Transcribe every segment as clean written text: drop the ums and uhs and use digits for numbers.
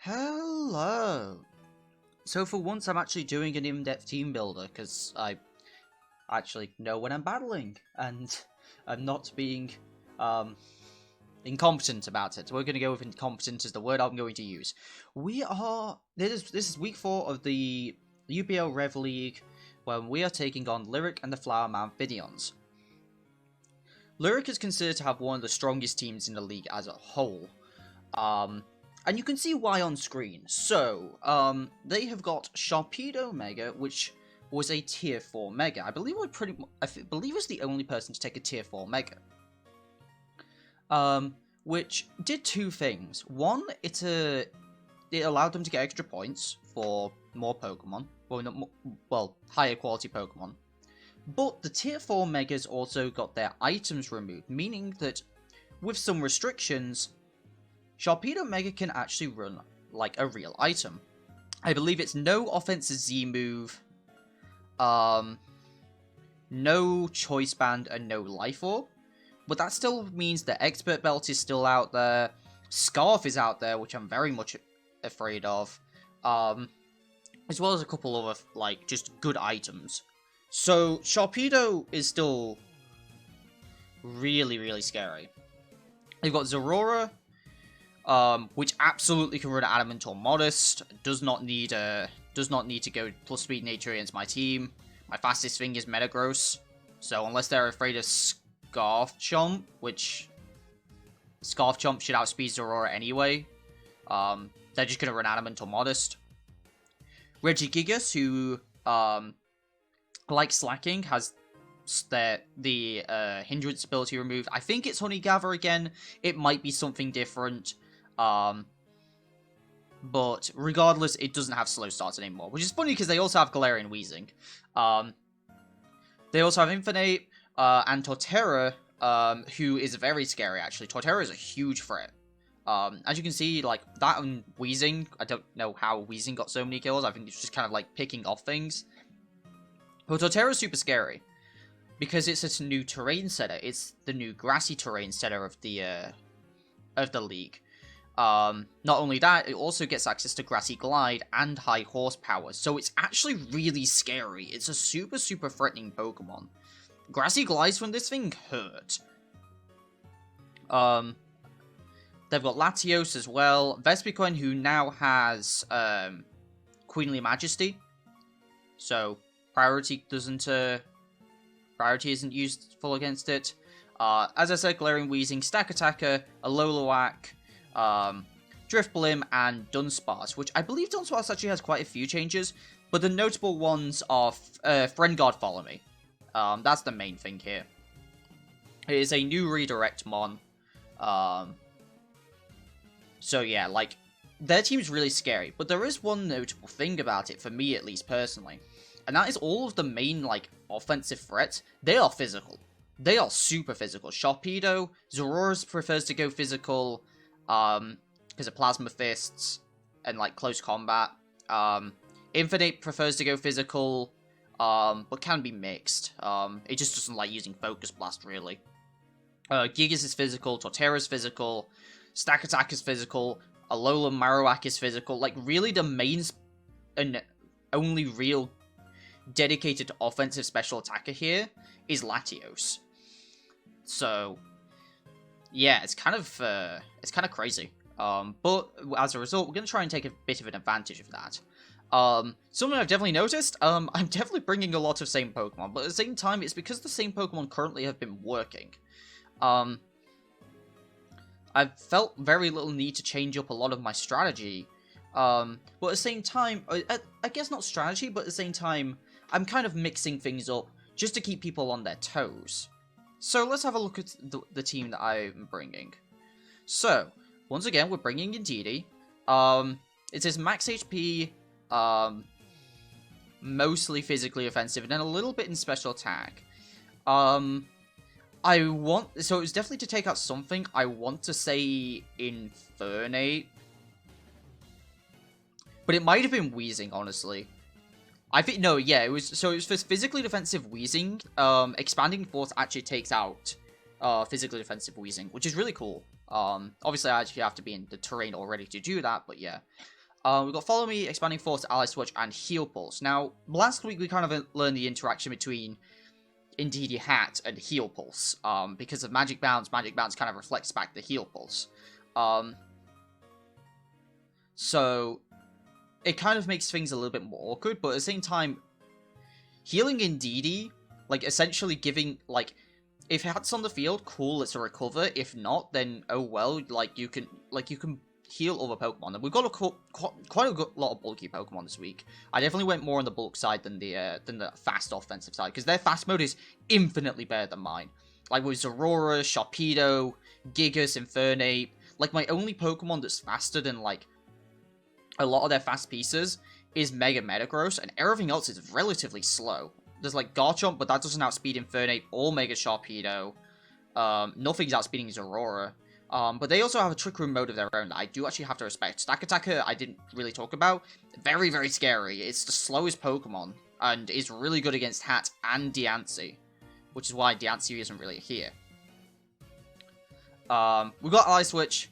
Hello! So for once I'm actually doing an in-depth team builder, because I actually know when I'm battling, and I'm not being incompetent about it. So we're going to go with incompetent as the word I'm going to use. This is week 4 of the UBL Rev League, where we are taking on Lyric and the Flower Man Finneons. Lyric is considered to have one of the strongest teams in the league as a whole. And you can see why on screen. So, they have got Sharpedo Mega, which was a tier 4 Mega. I believe was the only person to take a tier 4 Mega. Which did two things. One, it allowed them to get extra points for more Pokemon. Higher quality Pokemon. But the tier 4 Megas also got their items removed, meaning that with some restrictions, Sharpedo Mega can actually run like a real item. I believe it's no offensive Z move, no Choice Band, and no Life Orb. But that still means that Expert Belt is still out there, Scarf is out there, which I'm very much afraid of, as well as a couple other, like, just good items. So, Sharpedo is still really, really scary. You've got Zorora, which absolutely can run Adamant or Modest. Does not need to go plus speed nature against my team. My fastest thing is Metagross. So unless they're afraid of Scarf Chomp, which Scarf Chomp should outspeed Zorora anyway, they're just gonna run Adamant or Modest. Regigigas, who like slacking, has the hindrance ability removed. I think it's Honey Gather again. It might be something different. But regardless, it doesn't have slow starts anymore, which is funny because they also have Galarian Weezing. They also have Infinite, and Torterra, who is very scary, actually. Torterra is a huge threat. As you can see, like, that and Weezing, I don't know how Weezing got so many kills. I think it's just kind of, like, picking off things. But Torterra is super scary, because it's a new terrain setter. It's the new grassy terrain setter of the league. Not only that, it also gets access to Grassy Glide and High Horsepower, so it's actually really scary. It's a super, super threatening Pokemon. Grassy Glides from this thing hurt. They've got Latios as well. Vespiquen, who now has Queenly Majesty, so priority isn't useful against it. As I said, Galarian Weezing, Stack Attacker, Alolan, Drifblim, and Dunsparce, which I believe Dunsparce actually has quite a few changes, but the notable ones are Friend Guard Follow Me. That's the main thing here. It is a new redirect mon. So yeah, like, their team's really scary, but there is one notable thing about it, for me at least personally, and that is all of the main, like, offensive threats, they are physical. They are super physical. Sharpedo, Zorora prefers to go physical, because of Plasma Fists and, like, close combat. Infinite prefers to go physical, but can be mixed. It just doesn't like using Focus Blast, really. Gigas is physical, Torterra is physical, Stack Attack is physical, Alolan Marowak is physical. Like, really, the main and only real dedicated to offensive special attacker here is Latios. So, yeah, it's kind of crazy. But as a result, we're going to try and take a bit of an advantage of that. Something I've definitely noticed, I'm definitely bringing a lot of same Pokemon, but at the same time, it's because the same Pokemon currently have been working. I've felt very little need to change up a lot of my strategy, but at the same time, I guess not strategy, but at the same time, I'm kind of mixing things up just to keep people on their toes. So let's have a look at the team that I'm bringing. So, once again, we're bringing in Indeedee. It is max HP, mostly physically offensive, and then a little bit in special attack. So it was definitely to take out something. I want to say Infernape, but it might have been Weezing, honestly. I think, no, yeah, it was for physically defensive Weezing. Expanding Force actually takes out physically defensive Weezing, which is really cool. Obviously, I actually have to be in the terrain already to do that, but yeah. We've got Follow Me, Expanding Force, Ally Switch, and Heal Pulse. Now, last week we kind of learned the interaction between Indeedee Hat and Heal Pulse. Because of Magic Bounce kind of reflects back the Heal Pulse. So, it kind of makes things a little bit more awkward, but at the same time, healing Indeedee, like, essentially giving, like, if Hat's on the field, cool, it's a recover. If not, then, oh well, like, you can heal other Pokemon. And we've got quite a lot of bulky Pokemon this week. I definitely went more on the bulk side than the fast offensive side, because their fast mode is infinitely better than mine. Like, with Zorora, Sharpedo, Gigas, Infernape, like, my only Pokemon that's faster than, like, a lot of their fast pieces is Mega Metagross, and everything else is relatively slow. There's, like, Garchomp, but that doesn't outspeed Infernape or Mega Sharpedo. Nothing's outspeeding Zorora. But they also have a Trick Room mode of their own that I do actually have to respect. Stack Attacker, I didn't really talk about. Very, very scary. It's the slowest Pokemon, and is really good against Hat and Diancie, which is why Diancie isn't really here. We've got Ally Switch.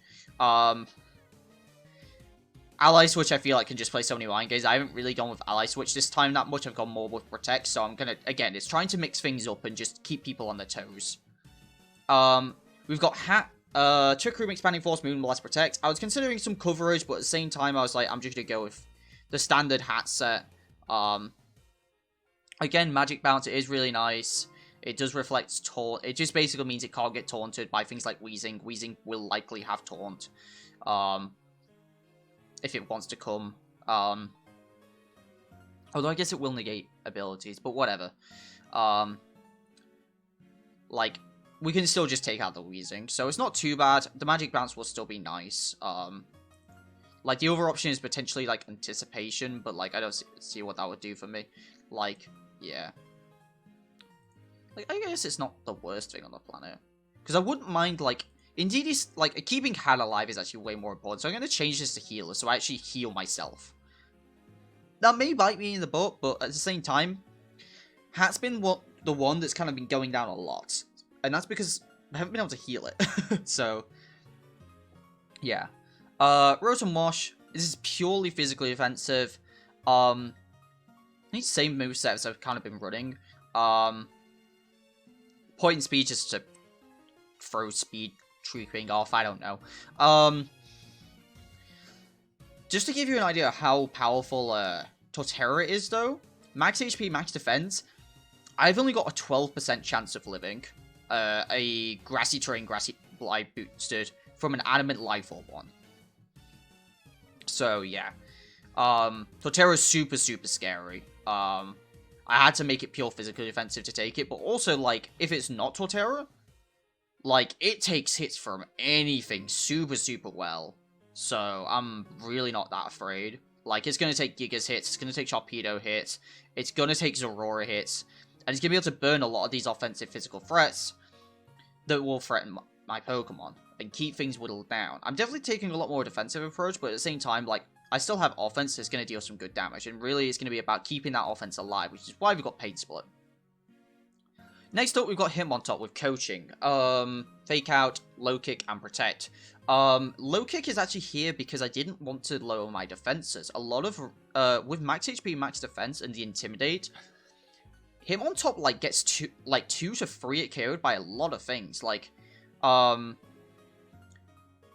Ally Switch, I feel like, can just play so many mind games. I haven't really gone with Ally Switch this time that much. I've gone more with Protect, so I'm gonna, again, it's trying to mix things up and just keep people on their toes. We've got Hat, Trick Room, Expanding Force, Moonblast, Protect. I was considering some coverage, but at the same time, I was like, I'm just gonna go with the standard Hat set. Again, Magic Bounce, it is really nice. It does reflect Taunt. It just basically means it can't get taunted by things like Weezing. Weezing will likely have Taunt. If it wants to come. Although I guess it will negate abilities, but whatever. Like, we can still just take out the Weezing, so it's not too bad. The Magic Bounce will still be nice. Like, the other option is potentially, like, Anticipation, but, like, I don't see what that would do for me. Like, yeah. Like, I guess it's not the worst thing on the planet. Because I wouldn't mind, like, Indeedee's, like, keeping Hat alive is actually way more important, so I'm going to change this to Healer, so I actually heal myself. That may bite me in the butt, but at the same time, Hat's been the one that's kind of been going down a lot. And that's because I haven't been able to heal it. So, yeah. Rotom Wash, this is purely physically offensive. I think same movesets I've kind of been running. Point and Speed just to throw speed trooping off, I don't know. Just to give you an idea of how powerful Torterra is, though, max HP, max defense, I've only got a 12% chance of living a Grassy Terrain, Grassy Blight boosted from an Animate Life Orb one. So, yeah. Torterra is super, super scary. I had to make it pure physically defensive to take it, but also, like, if it's not Torterra, like, it takes hits from anything super, super well. So, I'm really not that afraid. Like, it's going to take Gigas hits, it's going to take Sharpedo hits, it's going to take Zorora hits, and it's going to be able to burn a lot of these offensive physical threats that will threaten my Pokemon and keep things whittled down. I'm definitely taking a lot more defensive approach, but at the same time, like, I still have offense that's going to deal some good damage, and really it's going to be about keeping that offense alive, which is why we've got Pain Split. Next up, we've got Hitmontop with Coaching. Fake Out, Low Kick, and Protect. Low Kick is actually here because I didn't want to lower my defenses. A lot of, with max HP, max defense, and the Intimidate, Hitmontop, like, gets 2 to 3 it KO'd by a lot of things. Like,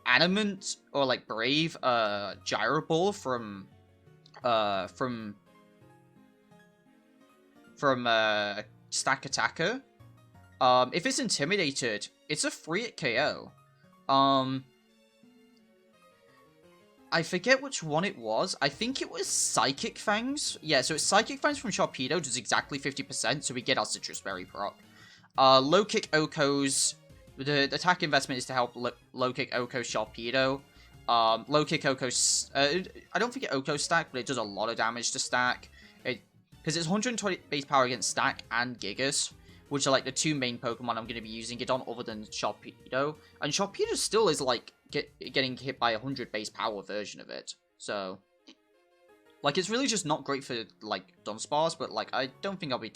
Animant, or, like, Brave, Gyro Ball from Stack Attacker. If it's Intimidated, it's a 3-hit KO. I forget which one it was. I think it was Psychic Fangs. Yeah, so it's Psychic Fangs from Sharpedo, does exactly 50%, so we get our Citrus Berry proc. Low Kick Oko's... The attack investment is to help Low Kick Oko's Sharpedo. Low Kick Oko's... I don't think it Oko stack, but it does a lot of damage to stack. Because it's 120 base power against Stack and Gigas, which are, like, the 2 main Pokemon I'm going to be using it on other than Sharpedo. And Sharpedo still is, like, getting hit by a 100 base power version of it. So, like, it's really just not great for, like, Dunsparce, but, like, I don't think I'll be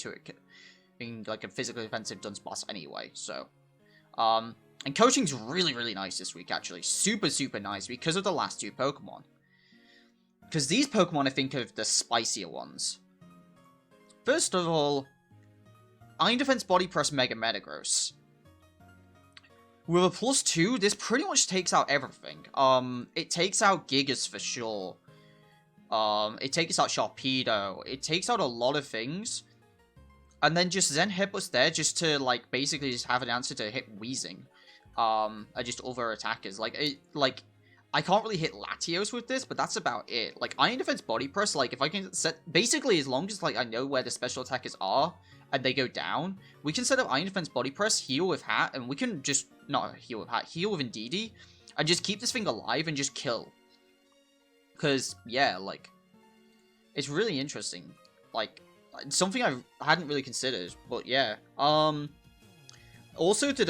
being, like, a physically offensive Dunsparce anyway, so. And Coaching's really, really nice this week, actually. Super, super nice because of the last 2 Pokemon. Because these Pokemon I think are the spicier ones. First of all, Iron Defense Body Press Mega Metagross. With a +2, this pretty much takes out everything. It takes out Gigas for sure. It takes out Sharpedo. It takes out a lot of things. And then just Zen Headbutts there just to, like, basically just have an answer to hit Weezing. And just other attackers. I can't really hit Latios with this, but that's about it. Like, Iron Defense Body Press, like, if I can set... Basically, as long as, like, I know where the special attackers are, and they go down, we can set up Iron Defense Body Press, heal with Hat, and we can just... Not heal with Hat, heal with Indeedee, and just keep this thing alive and just kill. Because, yeah, like... It's really interesting. Like, something I hadn't really considered, but yeah. Also, to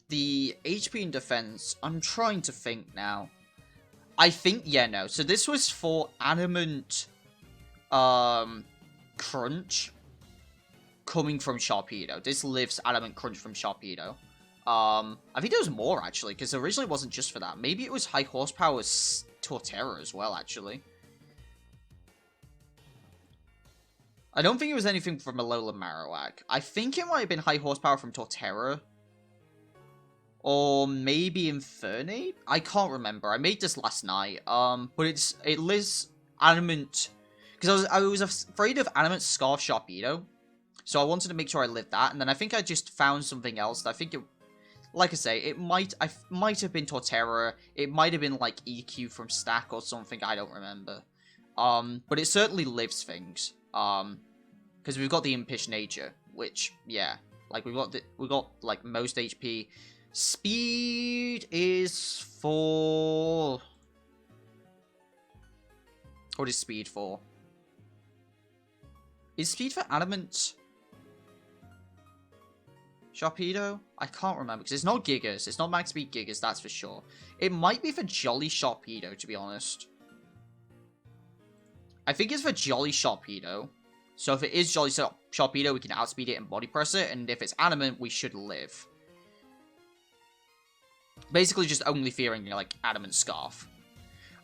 the HP and defense, I'm trying to think now. I think, yeah, no. So this was for Adamant Crunch coming from Sharpedo. This lives Adamant Crunch from Sharpedo. I think there was more, actually, because originally it wasn't just for that. Maybe it was High Horsepower Torterra as well, actually. I don't think it was anything from Alola Marowak. I think it might have been High Horsepower from Torterra. Or maybe Infernape? I can't remember. I made this last night. But it lives Adamant... Because I was afraid of Adamant Scarf Sharpedo. So I wanted to make sure I lived that. And then I think I just found something else. I think it... Like I say, it might have been Torterra. It might have been, like, EQ from Stack or something. I don't remember. But it certainly lives things. Because we've got the Impish Nature. Which, yeah. Like, we got, like, most HP... Speed is for... What is speed for? Is speed for Adamant Sharpedo? I can't remember, because it's not Gigas. It's not max speed Gigas, that's for sure. It might be for Jolly Sharpedo, to be honest. I think it's for Jolly Sharpedo. So if it is Jolly Sharpedo, we can outspeed it and body press it, and if it's Adamant, we should live. Basically just only fearing, like, Adamant Scarf.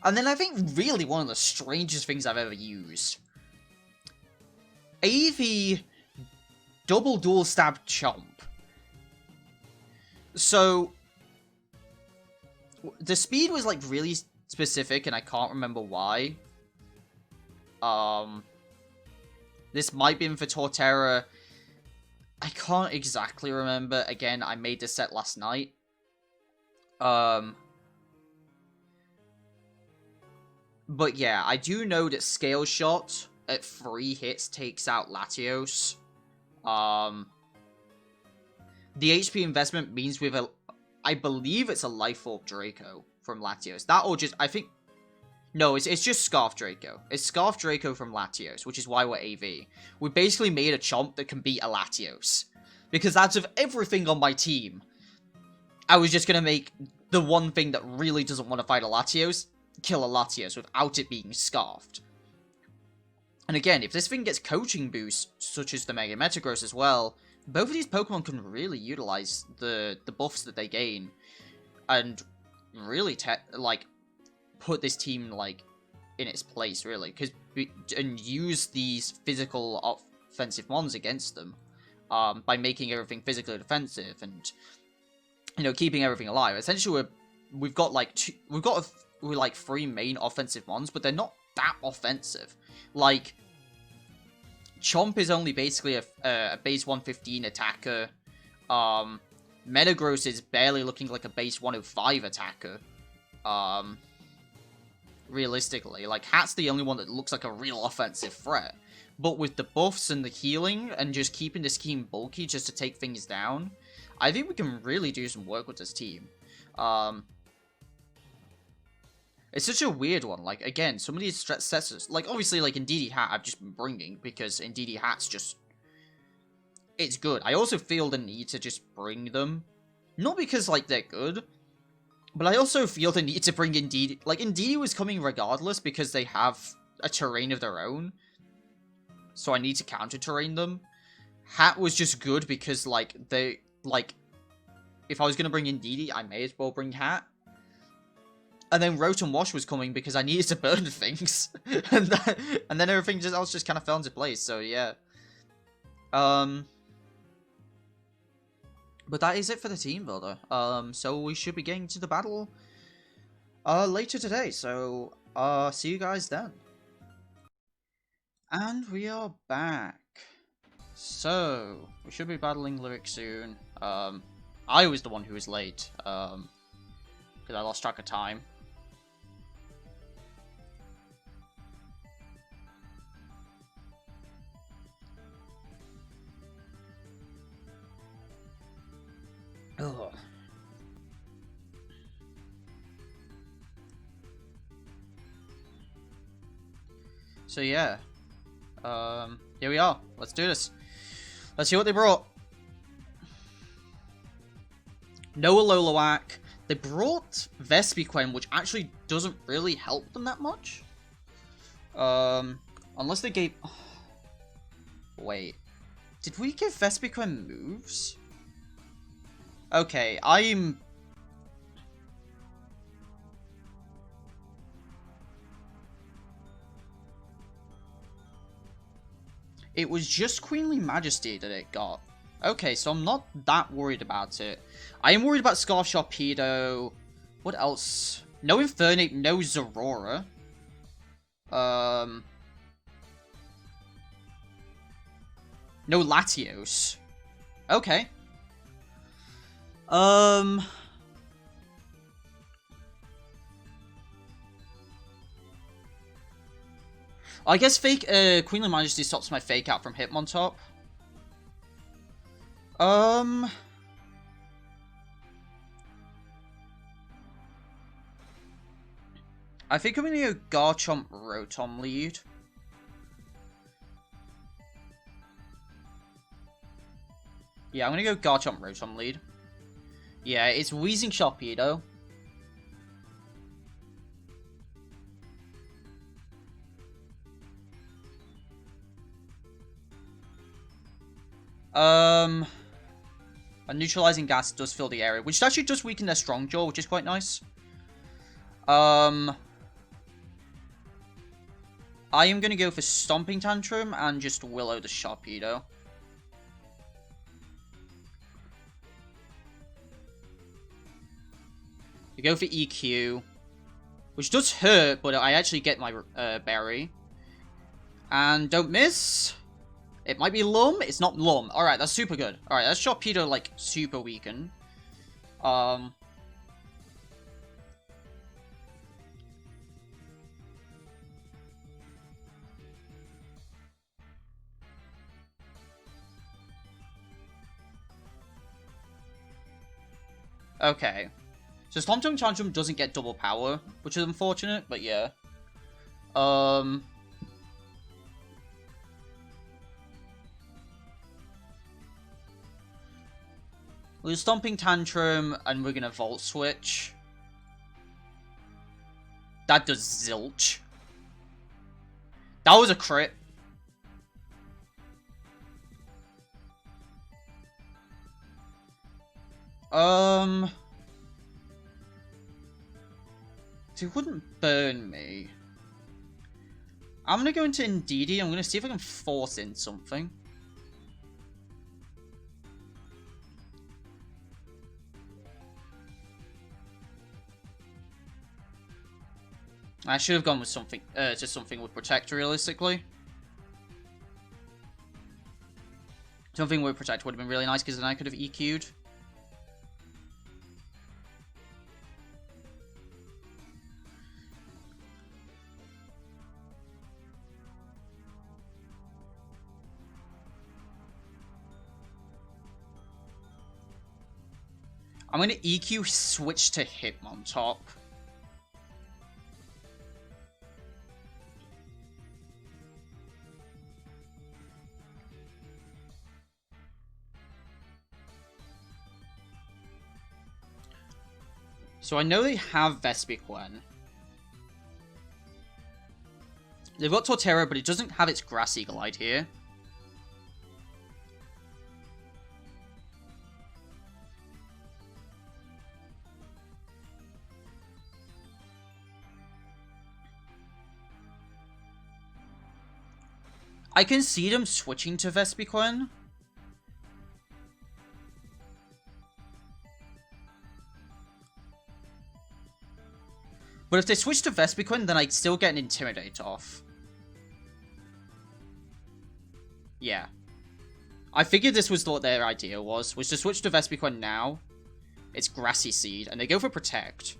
And then I think really one of the strangest things I've ever used. AV Double Dual Stab Chomp. So, the speed was, like, really specific, and I can't remember why. This might be for Torterra. I can't exactly remember. Again, I made this set last night. But yeah, I do know that Scale Shot at 3 hits takes out Latios. The HP investment means with I believe it's a Life Orb Draco from Latios. That or just, I think, no, it's just Scarf Draco. It's Scarf Draco from Latios, which is why we're AV. We basically made a Chomp that can beat a Latios. Because out of everything on my team, I was just going to make the one thing that really doesn't want to fight a Latios, kill a Latios without it being scarfed. And again, if this thing gets coaching boosts, such as the Mega Metagross as well, both of these Pokemon can really utilize the buffs that they gain. And really, like, put this team, like, in its place, really. And use these physical offensive mons against them. By making everything physically defensive and... You know, keeping everything alive. Essentially, we've got like 3 main offensive mons, but they're not that offensive. Like, Chomp is only basically a base 115 attacker. Metagross is barely looking like a base 105 attacker. Realistically, like, Hat's the only one that looks like a real offensive threat. But with the buffs and the healing and just keeping this team bulky just to take things down, I think we can really do some work with this team. It's such a weird one. Like, again, some of these sets, like, obviously, like, Indeedee Hat I've just been bringing, because Indeedee Hat's just... It's good. I also feel the need to just bring them. Not because, like, they're good, but I also feel the need to bring Indeedee... Like, Indeedee was coming regardless, because they have a terrain of their own. So I need to counter-terrain them. Hat was just good because, like, they... Like, if I was going to bring Indeedee, I may as well bring Hat. And then Rotom Wash was coming because I needed to burn things. and then everything else just kind of fell into place, so yeah. But that is it for the team builder. So we should be getting to the battle later today, so see you guys then. And we are back. So, we should be battling Lyric soon. I was the one who was late, because I lost track of time. Ugh. So yeah, here we are. Let's do this. Let's see what they brought. No Alolan. They brought Vespiquen, which actually doesn't really help them that much. Unless they gave... Wait. Did we give Vespiquen moves? Okay, It was just Queenly Majesty that it got. Okay, so I'm not that worried about it. I am worried about Scarf Sharpedo. What else? No Infernape, no Zorora. No Latios. Okay. I guess Queenly Majesty stops my fake out from Hitmontop. I think I'm gonna go Garchomp Rotom lead. Yeah, I'm gonna go Garchomp Rotom lead. Yeah, it's Wheezing Sharpedo. A neutralizing gas does fill the area, which actually does weaken their strong jaw, which is quite nice. I am going to go for Stomping Tantrum and just Willow the Sharpedo. We go for EQ, which does hurt, but I actually get my berry. And don't miss. It might be Lum. It's not Lum. Alright, that's super good. Alright, that's Sharpedo, like, super weakened. Okay. So Stomping Tantrum doesn't get double power, which is unfortunate, but yeah. We're Stomping Tantrum, and we're gonna Volt Switch. That does zilch. That was a crit. It wouldn't burn me. I'm gonna go into Indeedee. I'm gonna see if I can force in something. I should have gone with something, just something with Protect, realistically. Something with Protect would have been really nice, because then I could have EQ'd. I'm going to EQ switch to Hitmontop. So I know they have Vespiquen. They've got Torterra, but it doesn't have its Grassy Glide here. I can see them switching to Vespiquen. But if they switch to Vespiquen, then I'd still get an Intimidate off. Yeah. I figured this was what their idea was to switch to Vespiquen now. It's Grassy Seed, and they go for Protect.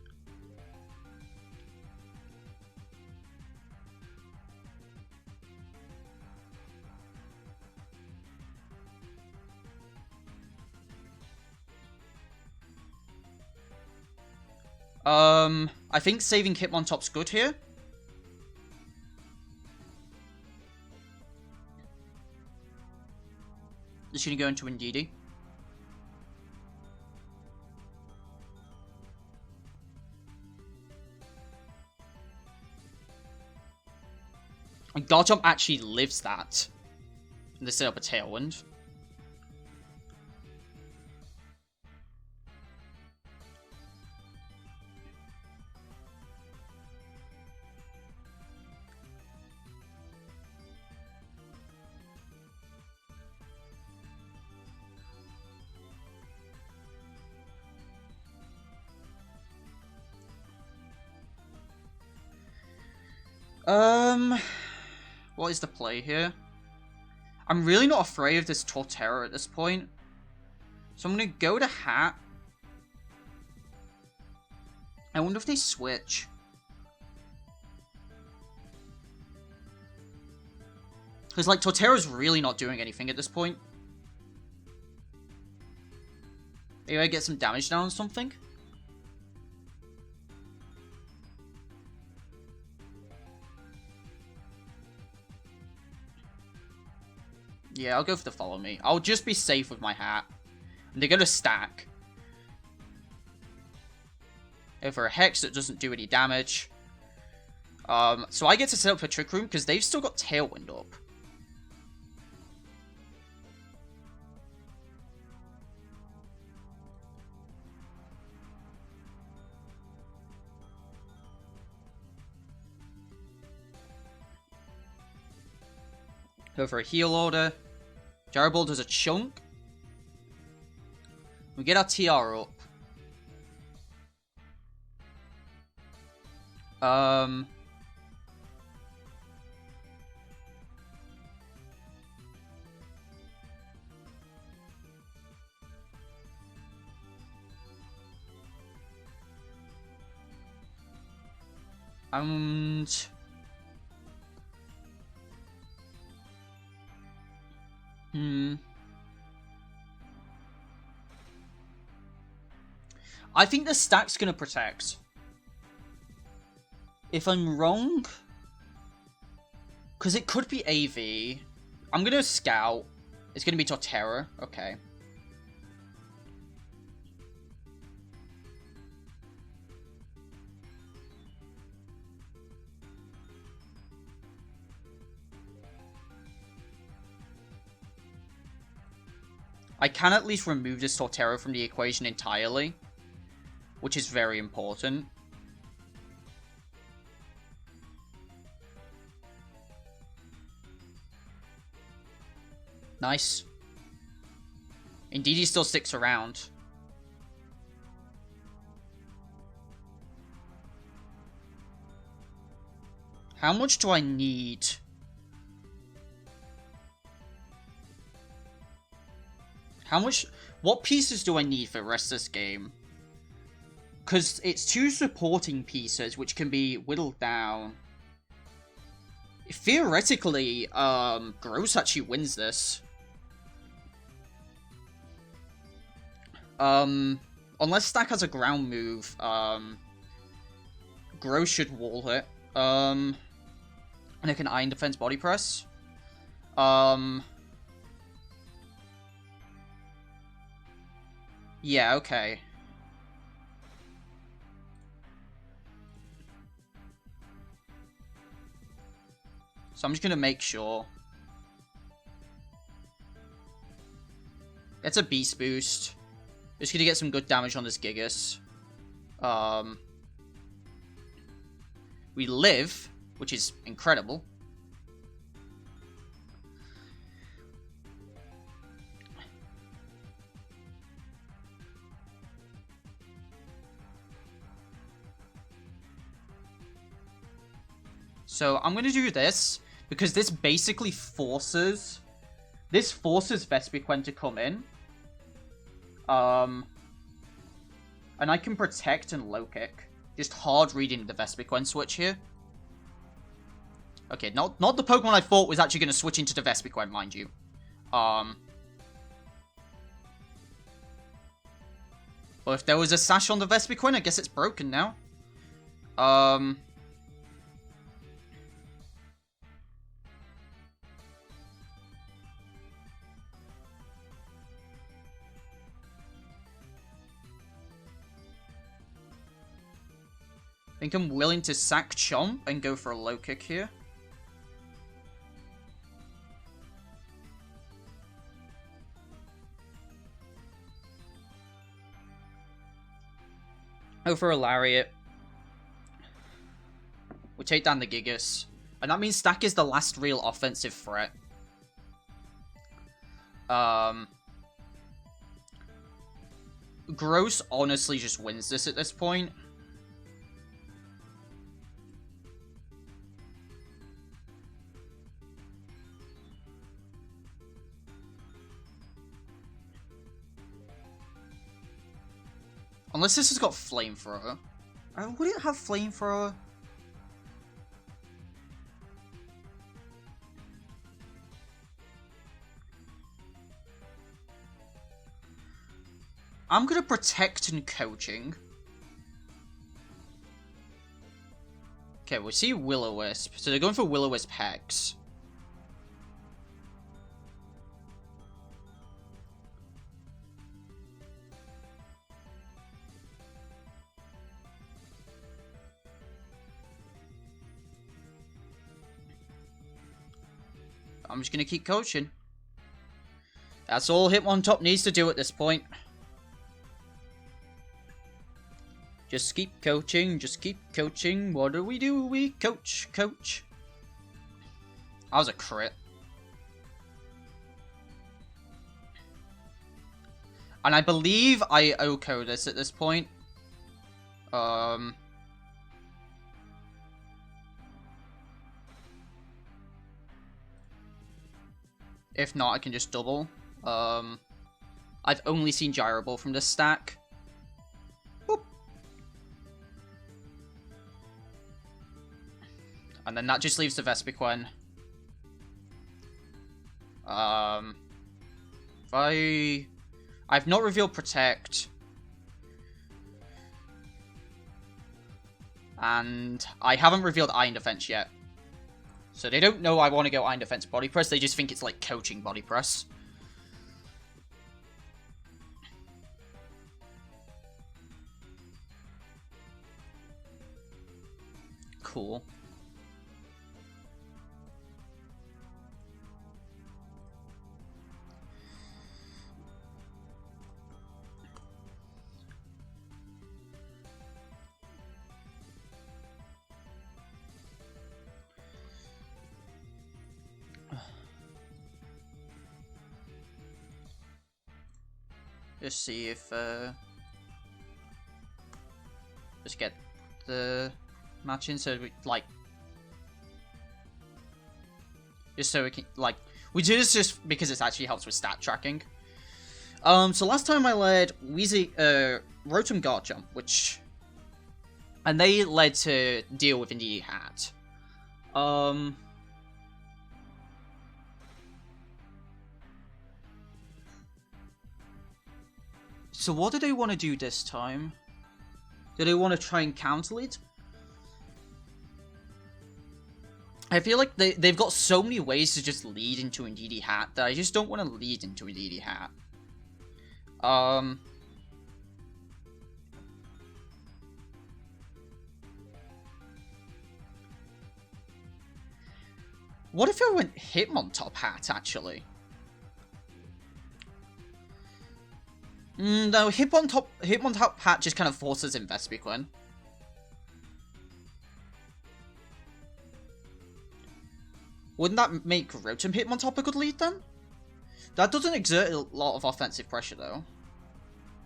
I think saving Hitmontop's good here. Just gonna go into Indeedee. And Garchomp actually lives that. And they set up a Tailwind. What is the play here? I'm really not afraid of this Torterra at this point. So I'm gonna go to Hat. I wonder if they switch. Because, like, Torterra's really not doing anything at this point. Maybe I get some damage down on something? Yeah, I'll go for the Follow Me. I'll just be safe with my Hat. And they're going to stack. Over a Hex that doesn't do any damage. So I get to set up for Trick Room because they've still got Tailwind up. Go for a Heal Order. Jarable does a Chunk. We get our TR up. I think the stack's gonna protect. If I'm wrong, because it could be AV. I'm gonna Scout. It's gonna be Torterra. Okay. I can at least remove this Torterra from the equation entirely, which is very important. Nice. Indeed, he still sticks around. How much do I need? How much? What pieces do I need for the rest of this game? Because it's 2 supporting pieces, which can be whittled down. Theoretically, Gross actually wins this. Unless Stack has a ground move, Gross should wall it. And I can Iron Defense Body Press. Yeah, okay. So I'm just gonna make sure. It's a Beast Boost. Just gonna get some good damage on this Gigas. We live, which is incredible. So I'm going to do this, because this basically forces... This forces Vespiquen to come in. And I can protect and low kick. Just hard reading the Vespiquen switch here. Okay, not the Pokemon I thought was actually going to switch into the Vespiquen, mind you. But if there was a sash on the Vespiquen, I guess it's broken now. I think I'm willing to sack Chomp and go for a low kick here. Go for a Lariat. We take down the Gigas. And that means Stack is the last real offensive threat. Gross honestly just wins this at this point. Unless this has got Flamethrower. Would it have Flamethrower? I'm gonna protect and coaching. Okay, we see Will-O-Wisp. So they're going for Will-O-Wisp Hex. I'm just going to keep coaching. That's all Hitmontop needs to do at this point. Just keep coaching, just keep coaching. What do? We coach, coach. That was a crit. And I believe I OHKO this at this point. If not, I can just double. I've only seen Gyro Ball from this stack. Boop. And then that just leaves the Vespiquen. I've not revealed Protect. And I haven't revealed Iron Defense yet. So they don't know I want to go Iron Defense Body Press, they just think it's like coaching Body Press. Cool. Just see if, just get the match in so we, like, just so we can, like, we do this just because it actually helps with stat tracking. So last time I led Rotom Garchomp, which, and they led to deal with Indeedee Hat. So what do they want to do this time? Do they want to try and counter lead? I feel like they've got so many ways to just lead into Indeedee Hat that I just don't want to lead into Indeedee Hat. What if I went Hitmontop Hat, actually? No, Hitmontop Hat just kind of forces in Vespiquen. Wouldn't that make Rotom Hitmontop a good lead then? That doesn't exert a lot of offensive pressure though.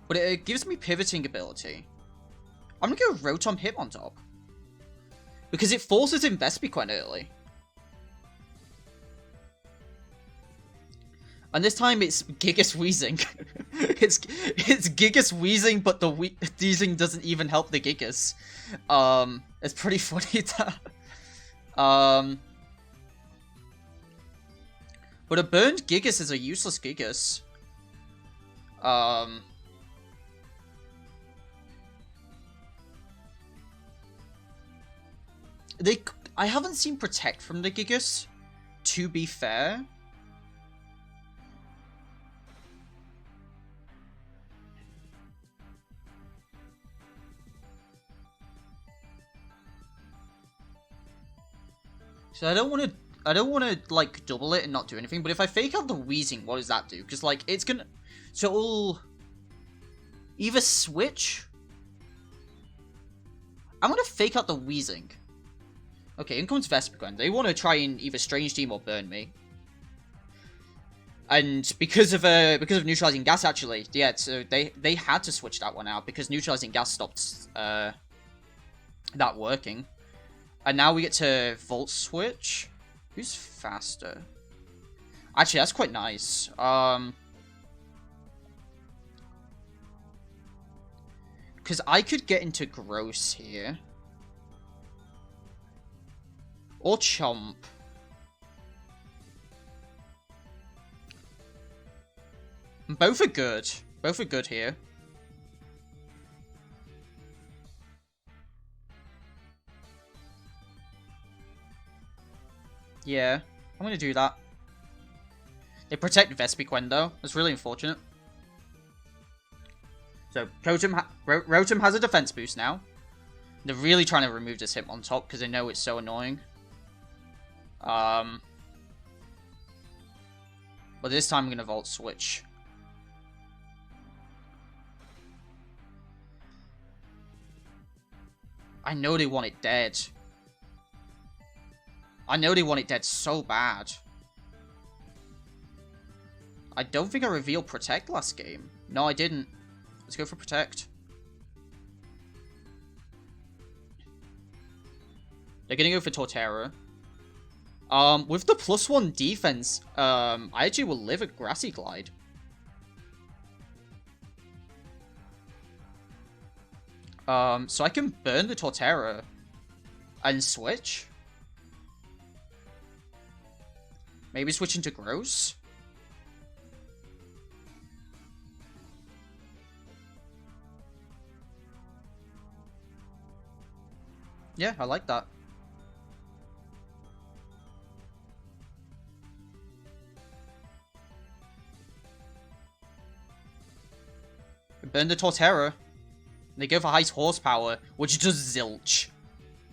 But it gives me pivoting ability. I'm gonna go Rotom Hitmontop. Because it forces in Vespiquen early. And this time it's Gigas Wheezing. it's Gigas Wheezing, but the Wheezing doesn't even help the Gigas. It's pretty funny that... But a burned Gigas is a useless Gigas. I haven't seen Protect from the Gigas, to be fair. So I don't want to like double it and not do anything, but if I fake out the Wheezing, what does that do? Because like it's gonna, so it'll either switch. I'm gonna fake out the Wheezing. Okay, in comes Vespiquen. They want to try and either Strange Team or burn me. And because of neutralizing gas, actually, yeah. So they had to switch that one out because neutralizing gas stopped that working. And now we get to Volt Switch. Who's faster? Actually, that's quite nice. Because I could get into Gross here. Or Chomp. Both are good. Both are good here. Yeah, I'm gonna do that. They protect Vespiquen though. That's really unfortunate. So, Rotom has a defense boost now. They're really trying to remove this Hitmontop because they know it's so annoying. But this time I'm gonna Volt Switch. I know they want it dead. I know they want it dead so bad. I don't think I revealed Protect last game. No, I didn't. Let's go for Protect. They're gonna go for Tor-Terror. With the +1 defense, I actually will live a Grassy Glide. So I can burn the Tor-Terror and switch. Maybe switch into Gross. Yeah, I like that. Burn the Tor-Terror. They go for high horsepower, which does zilch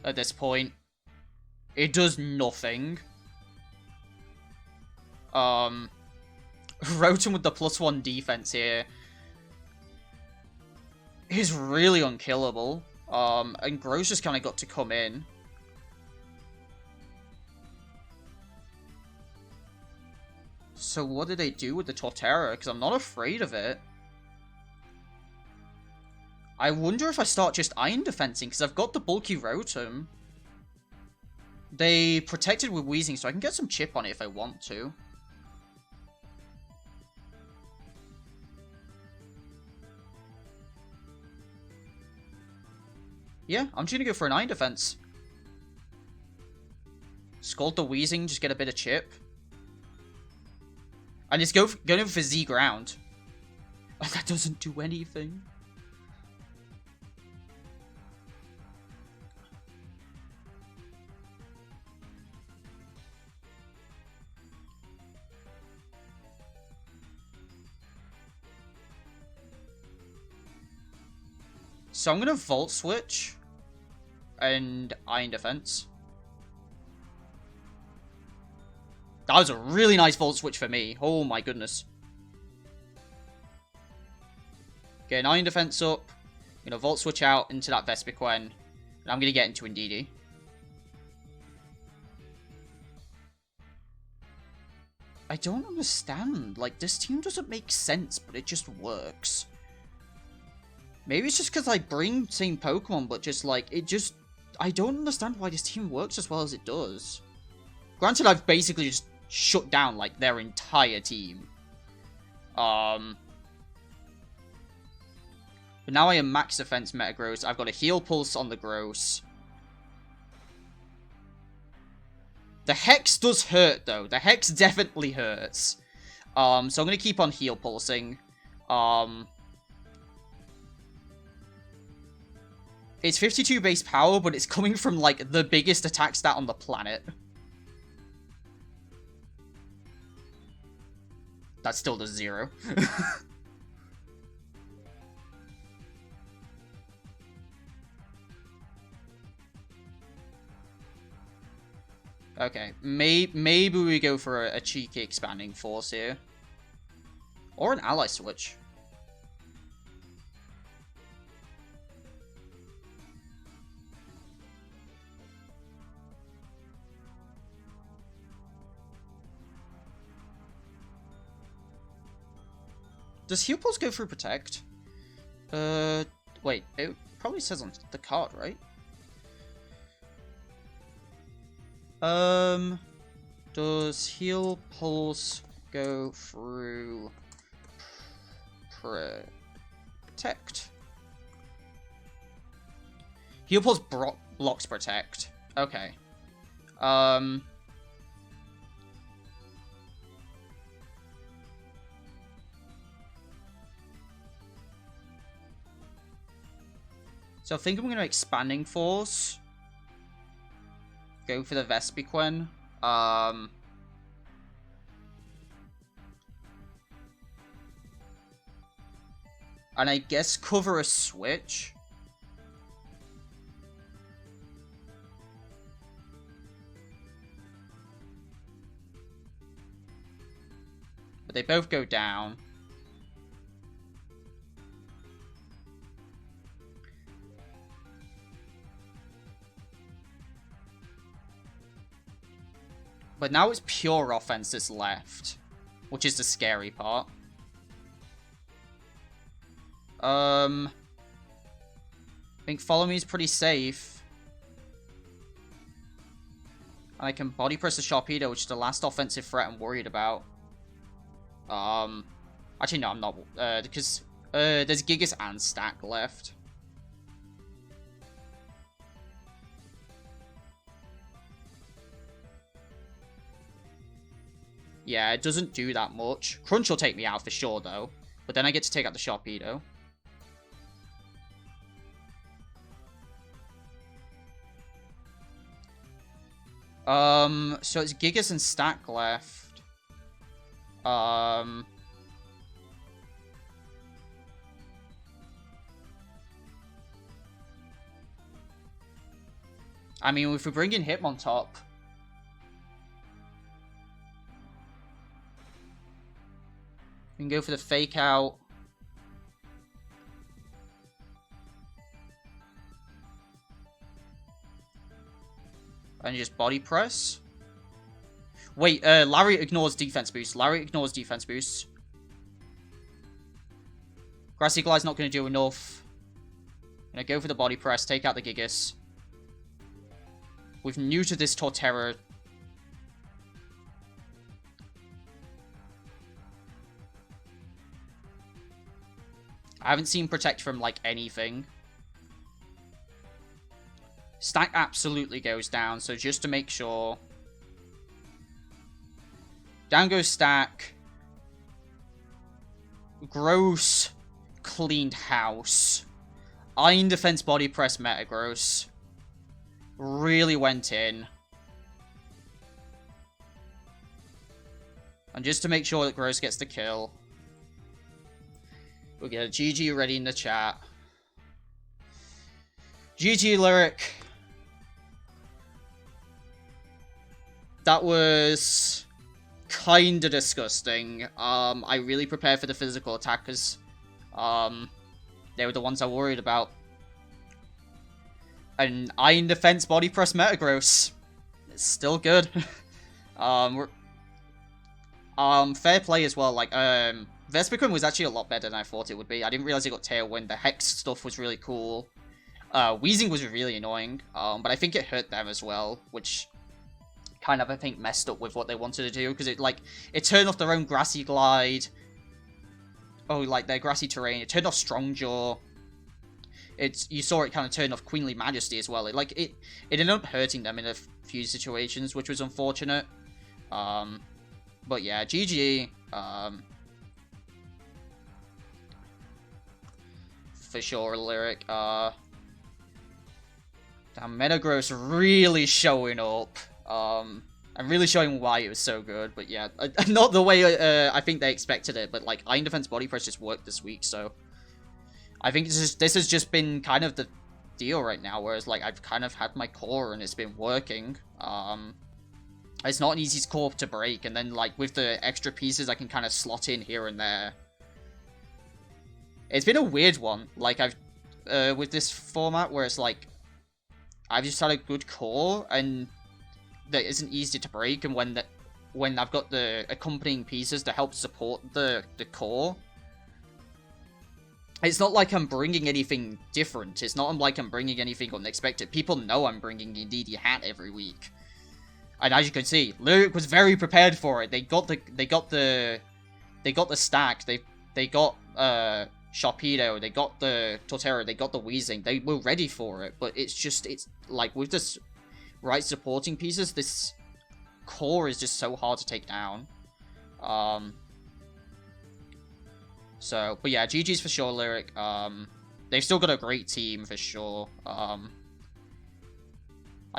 at this point. It does nothing. Rotom with the +1 defense here is really unkillable. And Gross just kind of got to come in. So what did they do with the Tor-Terror? Because I'm not afraid of it. I wonder if I start just Iron Defensing, because I've got the bulky Rotom. They protected with Wheezing, so I can get some chip on it if I want to. Yeah, I'm just gonna go for an Iron Defense. Scald the Wheezing, just get a bit of chip. And just going for Z Ground. Oh, that doesn't do anything. So I'm going to Volt Switch and Iron Defense. That was a really nice Volt Switch for me. Oh my goodness. Get an Iron Defense up. I'm going to Volt Switch out into that Vespiquen. And I'm going to get into Indeedee. I don't understand. Like, this team doesn't make sense, but it just works. Maybe it's just because I bring same Pokemon, but just, like, it just... I don't understand why this team works as well as it does. Granted, I've basically just shut down, like, their entire team. But now I am max defense meta gross. I've got a heal pulse on the gross. The Hex does hurt, though. The Hex definitely hurts. So I'm going to keep on heal pulsing. It's 52 base power, but it's coming from, like, the biggest attack stat on the planet. That still does 0. Okay, maybe we go for a cheeky expanding force here. Or an ally switch. Does heal pulse go through protect? Wait, it probably says on the card, right? Does heal pulse go through protect? Heal pulse blocks protect. Okay. So I think I'm going to expanding force. Go for the Vespiquen. And I guess cover a switch. But they both go down. But now it's pure offense that's left, which is the scary part. I think follow me is pretty safe. And I can body press the Sharpedo, which is the last offensive threat I'm worried about. Actually no, I'm not, because there's Gigas and Stack left. Yeah, it doesn't do that much. Crunch will take me out for sure, though. But then I get to take out the Sharpedo. So it's Gigas and Stack left. I mean, if we bring in Hitmontop... we can go for the fake out. And just body press. Wait, Larry ignores defense boost. Larry ignores defense boost. Grassy Glide's not going to do enough. Gonna go for the body press, take out the Gigas. We've neutered this Torterra. I haven't seen protect from, like, anything. Stack absolutely goes down, so just to make sure. Down goes Stack. Gross. Cleaned house. Iron Defense Body Press Meta Gross. Really went in. And just to make sure that Gross gets the kill. We'll get a GG ready in the chat. GG Lyric. That was kinda disgusting. I really prepared for the physical attackers. They were the ones I worried about. And Iron Defense Body Press Metagross. It's still good. Fair play as well. Like, Vespiquen was actually a lot better than I thought it would be. I didn't realize it got Tailwind. The Hex stuff was really cool. Wheezing was really annoying, but I think it hurt them as well, which kind of, I think, messed up with what they wanted to do, because it turned off their own grassy glide. Oh, like their grassy terrain. It turned off Strong Jaw. You saw it kind of turn off Queenly Majesty as well. It ended up hurting them in a few situations, which was unfortunate. But yeah, GG. For sure, Lyric. Damn, Metagross really showing up. And really showing why it was so good. But yeah, not the way I think they expected it. But like, Iron Defense Body Press just worked this week, so I think this has just been kind of the deal right now. Whereas like, I've kind of had my core and it's been working. It's not an easy core to break, and then like with the extra pieces, I can kind of slot in here and there. It's been a weird one. Like with this format where it's like, I've just had a good core and that isn't easy to break, and when I've got the accompanying pieces to help support the core, it's not like I'm bringing anything different. It's not like I'm bringing anything unexpected. People know I'm bringing a DD hat every week, and as you can see, Lyric was very prepared for it. They got the stack. They got Sharpedo. They got the Torterra. They got the Wheezing. They were ready for it, but it's like with this right supporting pieces, this core is just so hard to take down. So, but yeah, GG's for sure, Lyric. They've still got a great team for sure. I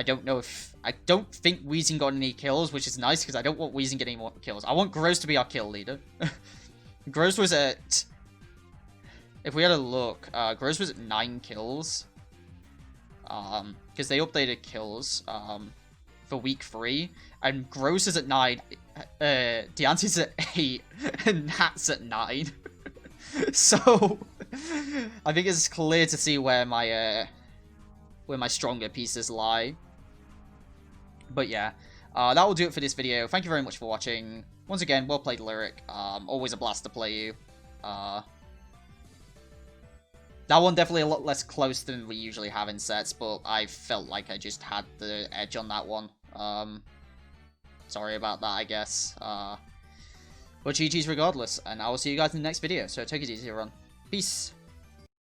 don't think Wheezing got any kills, which is nice because I don't want Wheezing getting more kills. I want Gross to be our kill leader. Gross was at, if we had a look, Gross was at 9 kills. Because they updated kills for week 3, and Gross is at 9, Deante's at 8, and Nat's at 9. So I think it's clear to see where my stronger pieces lie. But yeah, that will do it for this video. Thank you very much for watching. Once again, well played, Lyric. Always a blast to play you. That one definitely a lot less close than we usually have in sets, but I felt like I just had the edge on that one. Sorry about that, I guess. But GG's regardless, and I will see you guys in the next video, so take it easy, everyone. Peace!